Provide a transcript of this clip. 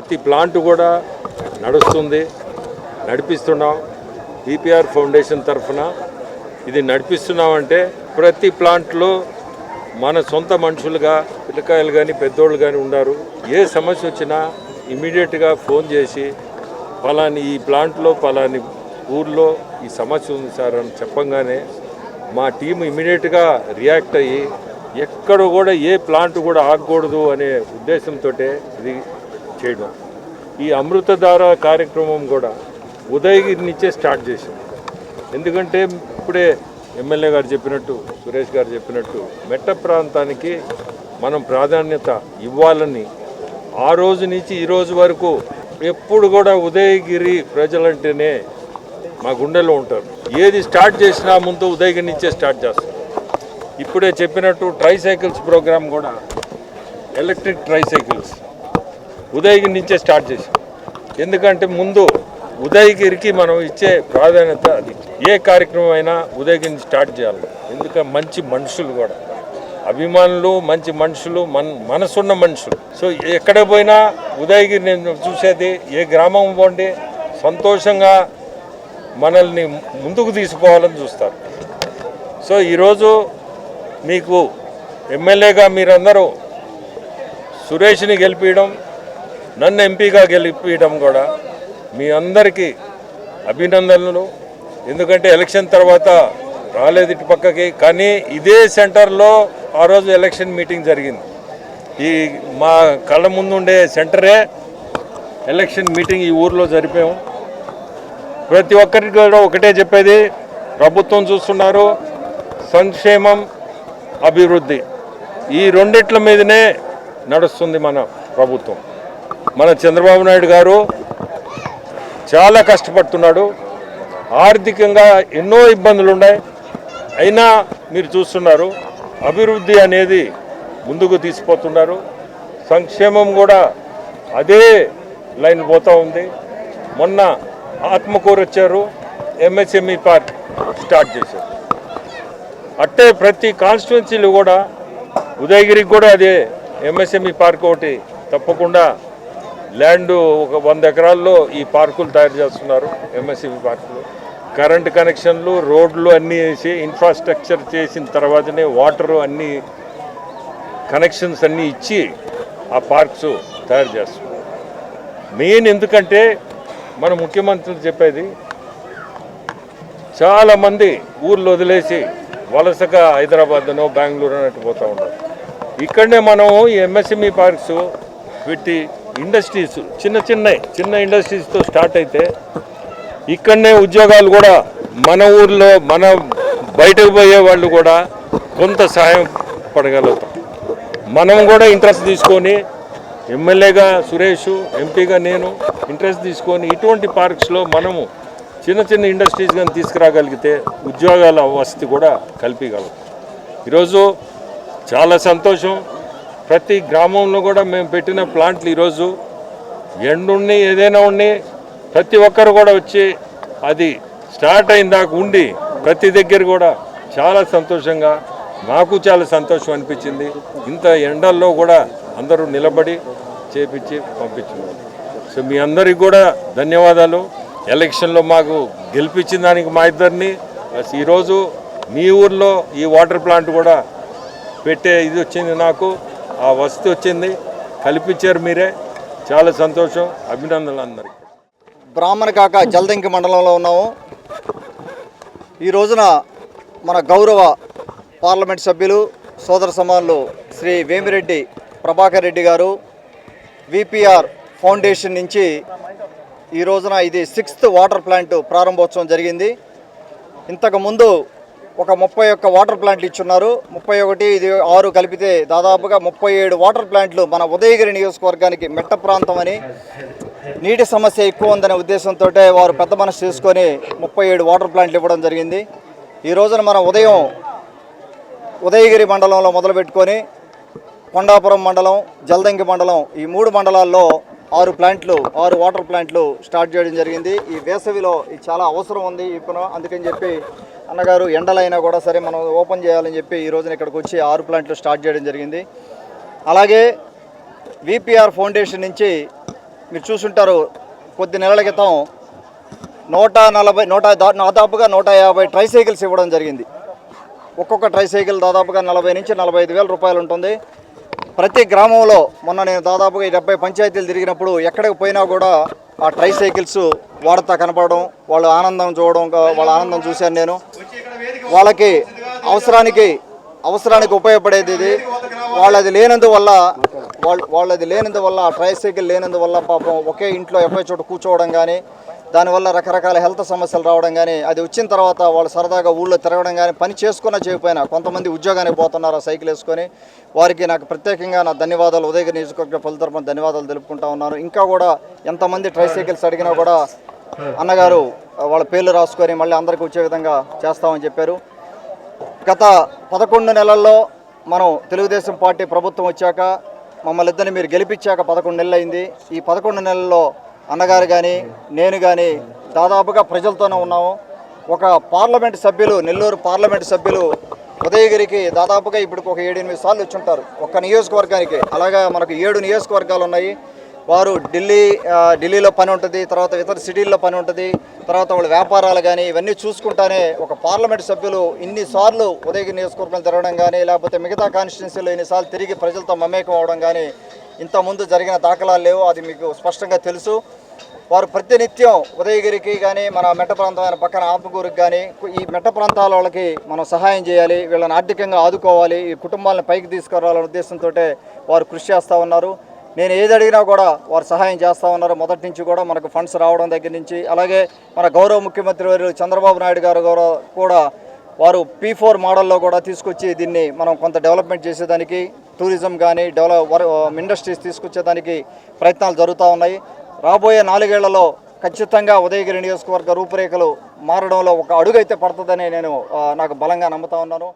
ప్రతి ప్లాంట్ కూడా నడుస్తుంది, నడిపిస్తున్నాం. విపిఆర్ ఫౌండేషన్ తరఫున ఇది నడిపిస్తున్నామంటే ప్రతి ప్లాంట్లో మన సొంత మనుషులుగా పిల్లకాయలు కానీ పెద్దోళ్ళు కానీ ఉన్నారు. ఏ సమస్య వచ్చినా ఇమీడియట్గా ఫోన్ చేసి పలాని ఈ ప్లాంట్లో పలాని ఊర్లో ఈ సమస్య ఉంది సార్ అని చెప్పంగానే మా టీం ఇమీడియట్గా రియాక్ట్ అయ్యి ఎక్కడ కూడా ఏ ప్లాంట్ కూడా ఆగకూడదు అనే ఉద్దేశంతో ఇది చేయడం. ఈ అమృతధార కార్యక్రమం కూడా ఉదయగిరి నుంచే స్టార్ట్ చేశాం. ఎందుకంటే ఇప్పుడే ఎమ్మెల్యే గారు చెప్పినట్టు, సురేష్ గారు చెప్పినట్టు మెట్ట ప్రాంతానికి మనం ప్రాధాన్యత ఇవ్వాలని ఆ రోజు నుంచి ఈ రోజు వరకు ఎప్పుడు కూడా ఉదయగిరి ప్రజలంటేనే మా గుండెలో ఉంటారు. ఏది స్టార్ట్ చేసినా ముందు ఉదయగిరి నుంచే స్టార్ట్ చేస్తాం. ఇప్పుడే చెప్పినట్టు ట్రైసైకిల్స్ ప్రోగ్రామ్ కూడా ఎలక్ట్రిక్ ట్రైసైకిల్స్ ఉదయగిరి నుంచే స్టార్ట్ చేసాం. ఎందుకంటే ముందు ఉదయగిరికి మనం ఇచ్చే ప్రాధాన్యత అది. ఏ కార్యక్రమం అయినా ఉదయగిరిని స్టార్ట్ చేయాలి. ఎందుకంటే మంచి మనుషులు కూడా అభిమానులు, మంచి మనుషులు, మనసున్న మనుషులు. సో ఎక్కడ పోయినా ఉదయగిరి నేను చూసేది, ఏ గ్రామం పోండి సంతోషంగా మనల్ని ముందుకు తీసుకుపోవాలని చూస్తారు. సో ఈరోజు మీకు ఎమ్మెల్యేగా మీరందరూ సురేష్ని గెలిపించడం, నన్ను ఎంపీగా గెలిపించడం కూడా మీ అందరికీ అభినందనలు. ఎందుకంటే ఎలక్షన్ తర్వాత రాలేదు ఇటు పక్కకి, కానీ ఇదే సెంటర్లో ఆ రోజు ఎలక్షన్ మీటింగ్ జరిగింది. ఈ మా కళ్ళ ముందు ఉండే సెంటరే ఎలక్షన్ మీటింగ్ ఈ ఊర్లో జరిపాము. ప్రతి ఒక్కరికి కూడా ఒకటే చెప్పేది, ప్రభుత్వం చూస్తున్నారు, సంక్షేమం, అభివృద్ధి, ఈ రెండిట్ల మీదనే నడుస్తుంది మన ప్రభుత్వం. మన చంద్రబాబు నాయుడు గారు చాలా కష్టపడుతున్నాడు. ఆర్థికంగా ఎన్నో ఇబ్బందులు ఉన్నాయి, అయినా మీరు చూస్తున్నారు అభివృద్ధి అనేది ముందుకు తీసుకుపోతున్నారు. సంక్షేమం కూడా అదే లైన్ పోతూ ఉంది. మొన్న ఆత్మకూరు వచ్చారు, ఎంఎస్ఎంఈ పార్క్ స్టార్ట్ చేశారు. అట్టే ప్రతి కాన్స్టిట్యున్సీలు కూడా ఉదయగిరికి కూడా అదే ఎంఎస్ఎంఈ పార్క్ ఒకటి తప్పకుండా ల్యాండ్ ఒక 100 ఎకరాల్లో ఈ పార్కులు తయారు చేస్తున్నారు. ఎంఎస్ఎంఈ పార్కులు కరెంట్ కనెక్షన్లు, రోడ్లు అన్నీ వేసి ఇన్ఫ్రాస్ట్రక్చర్ చేసిన తర్వాతనే వాటరు అన్నీ కనెక్షన్స్ అన్నీ ఇచ్చి ఆ పార్క్స్ తయారు చేస్తున్నారు. మెయిన్ ఎందుకంటే మన ముఖ్యమంత్రులు చెప్పేది, చాలామంది ఊర్లు వదిలేసి వలసగా హైదరాబాద్నో బెంగళూరు అన్నట్టు పోతూ ఉన్నారు. ఇక్కడనే మనం ఈ ఎంఎస్ఎంఈ పార్క్స్ పెట్టి ఇండస్ట్రీస్ చిన్న ఇండస్ట్రీస్తో స్టార్ట్ అయితే ఇక్కడనే ఉద్యోగాలు కూడా మన ఊర్లో మన బయటకు పోయే వాళ్ళు కూడా కొంత సహాయం పడగలుగుతాం. మనం కూడా ఇంట్రెస్ట్ తీసుకొని, ఎమ్మెల్యేగా సురేష్, ఎంపీగా నేను ఇంట్రెస్ట్ తీసుకొని ఇటువంటి పార్క్స్లో మనము చిన్న ఇండస్ట్రీస్ కానీ తీసుకురాగలిగితే ఉద్యోగాల వసతి కూడా కల్పించగలుగుతాం. ఈరోజు చాలా సంతోషం. ప్రతి గ్రామంలో కూడా మేము పెట్టిన ప్లాంట్లు ఈరోజు ఎండుండి ఏదైనా ఉండి ప్రతి ఒక్కరు కూడా వచ్చి అది స్టార్ట్ అయిన దాకా ఉండి ప్రతి దగ్గర కూడా చాలా సంతోషంగా, నాకు చాలా సంతోషం అనిపించింది. ఇంత ఎండల్లో కూడా అందరూ నిలబడి చేపించి పంపించున్నారు. సో మీ అందరికి కూడా ధన్యవాదాలు. ఎలక్షన్లో మాకు గెలిపించిన దానికి మా ఇద్దరిని, ఈరోజు మీ ఊర్లో ఈ వాటర్ ప్లాంట్ కూడా పెట్టే ఇది వచ్చింది, నాకు ఆ వసతి వచ్చింది, కల్పించారు మీరే. చాలా సంతోషం, అభినందనలు అందరికీ. బ్రాహ్మణకాక జల్దంకి మండలంలో ఉన్నాము. ఈ రోజున మన గౌరవ పార్లమెంట్ సభ్యులు, సోదర సమానులు శ్రీ వేమిరెడ్డి ప్రభాకర్ రెడ్డి గారు విపిఆర్ ఫౌండేషన్ నుంచి ఈ రోజున ఇది 6th వాటర్ ప్లాంట్ ప్రారంభోత్సవం జరిగింది. ఇంతకుముందు ఒక 31 వాటర్ ప్లాంట్లు ఇచ్చున్నారు. 31 ఇది 6 కలిపితే దాదాపుగా 37 వాటర్ ప్లాంట్లు మన ఉదయగిరి నియోజకవర్గానికి మెట్ట ప్రాంతం అని, నీటి సమస్య ఎక్కువ ఉందనే ఉద్దేశంతో వారు పెద్ద మనసు చేసుకొని 37 వాటర్ ప్లాంట్లు ఇవ్వడం జరిగింది. ఈ రోజున మనం ఉదయగిరి మండలంలో మొదలుపెట్టుకొని కొండాపురం మండలం, జల్దంకి మండలం, ఈ 3 మండలాల్లో 6 వాటర్ ప్లాంట్లు స్టార్ట్ చేయడం జరిగింది. ఈ వేసవిలో ఇది చాలా అవసరం ఉంది ఇప్పుడు, అందుకని చెప్పి అన్నగారు ఎండలైనా కూడా సరే మనం ఓపెన్ చేయాలని చెప్పి ఈ రోజున ఇక్కడికి వచ్చి 6 ప్లాంట్లు స్టార్ట్ చేయడం జరిగింది. అలాగే విపిఆర్ ఫౌండేషన్ నుంచి మీరు చూసుంటారు, కొద్ది నెలల క్రితం దాదాపుగా 150 ట్రైసైకిల్స్ ఇవ్వడం జరిగింది. ఒక్కొక్క ట్రైసైకిల్ దాదాపుగా 40 నుంచి 45 వేల రూపాయలు ఉంటుంది. ప్రతి గ్రామంలో మొన్న నేను దాదాపుగా 70 పంచాయతీలు తిరిగినప్పుడు ఎక్కడికి పోయినా కూడా ఆ ట్రైసైకిల్స్ వాడతా కనపడడం, వాళ్ళ ఆనందం చూడడం, వాళ్ళ ఆనందం చూశాను నేను. వాళ్ళకి అవసరానికి ఉపయోగపడేది ఇది. వాళ్ళది లేనందువల్ల ఆ ట్రైసైకిల్ లేనందువల్ల పాపం ఒకే ఇంట్లో ఎక్కడో చోట కూర్చోవడం కానీ, దానివల్ల రకరకాల హెల్త్ సమస్యలు రావడం కానీ, అది వచ్చిన తర్వాత వాళ్ళు సరదాగా ఊళ్ళో తిరగడం కానీ, పని చేసుకున్నా చేయకపోయినా కొంతమంది ఉద్యోగానికి పోతున్నారు ఆ సైకిల్ వేసుకొని. వారికి నాకు ప్రత్యేకంగా నా ధన్యవాదాలు, ఉదయగిరి నియోజకవర్గ ప్రజల తరపున ధన్యవాదాలు తెలుపుకుంటా ఉన్నాను. ఇంకా కూడా ఎంతమంది ట్రైసైకిల్స్ అడిగినా కూడా అన్నగారు వాళ్ళ పేర్లు రాసుకొని మళ్ళీ అందరికీ వచ్చే విధంగా చేస్తామని చెప్పారు. గత 11 నెలల్లో మనం తెలుగుదేశం పార్టీ ప్రభుత్వం వచ్చాక మమ్మల్ని ఇద్దరిని మీరు గెలిపించాక 11 నెలలు అయింది. ఈ 11 నెలల్లో అన్నగారు కానీ నేను కానీ దాదాపుగా ప్రజలతోనే ఉన్నాము. ఒక పార్లమెంట్ సభ్యులు, నెల్లూరు పార్లమెంట్ సభ్యులు ఉదయగిరికి దాదాపుగా ఇప్పుడు ఒక 7-8 సార్లు వచ్చి ఉంటారు ఒక్క నియోజకవర్గానికి. అలాగా మనకు 7 నియోజకవర్గాలు ఉన్నాయి. వారు ఢిల్లీలో పని ఉంటుంది, తర్వాత ఇతర సిటీల్లో పని ఉంటుంది, తర్వాత వాళ్ళ వ్యాపారాలు కానీ ఇవన్నీ చూసుకుంటానే ఒక పార్లమెంట్ సభ్యులు ఇన్నిసార్లు ఉదయగిరి నియోజకవర్గం తిరగడం కానీ, లేకపోతే మిగతా కాన్స్టిట్యున్సీలో ఇన్నిసార్లు తిరిగి ప్రజలతో మమేకం అవడం కానీ ఇంతకుముందు జరిగిన దాఖలాలు లేవు. అది మీకు స్పష్టంగా తెలుసు. వారు ప్రతినిత్యం ఉదయగిరికి కానీ, మన మెట్ట ప్రాంతమైన పక్కన ఆత్మకూరుకి కానీ, ఈ మెట్ట ప్రాంతాల వాళ్ళకి మనం సహాయం చేయాలి, వీళ్ళని ఆర్థికంగా ఆదుకోవాలి, ఈ కుటుంబాలను పైకి తీసుకురావాలనే ఉద్దేశంతో వారు కృషి చేస్తూ ఉన్నారు. నేను ఏది అడిగినా కూడా వారు సహాయం చేస్తూ ఉన్నారు. మొదటి నుంచి కూడా మనకు ఫండ్స్ రావడం దగ్గర నుంచి, అలాగే మన గౌరవ ముఖ్యమంత్రి వారు చంద్రబాబు నాయుడు గారు కూడా వారు P4 మోడల్లో కూడా తీసుకొచ్చి దీన్ని మనం కొంత డెవలప్మెంట్ చేసేదానికి, టూరిజం కానీ ఇండస్ట్రీస్ తీసుకొచ్చేదానికి ప్రయత్నాలు జరుగుతూ ఉన్నాయి. రాబోయే 4 ఏళ్లలో ఖచ్చితంగా ఉదయగిరి నియోజకవర్గ రూపురేఖలు మారడంలో ఒక అడుగు అయితే పడుతుందని నాకు బలంగా నమ్ముతా ఉన్నాను.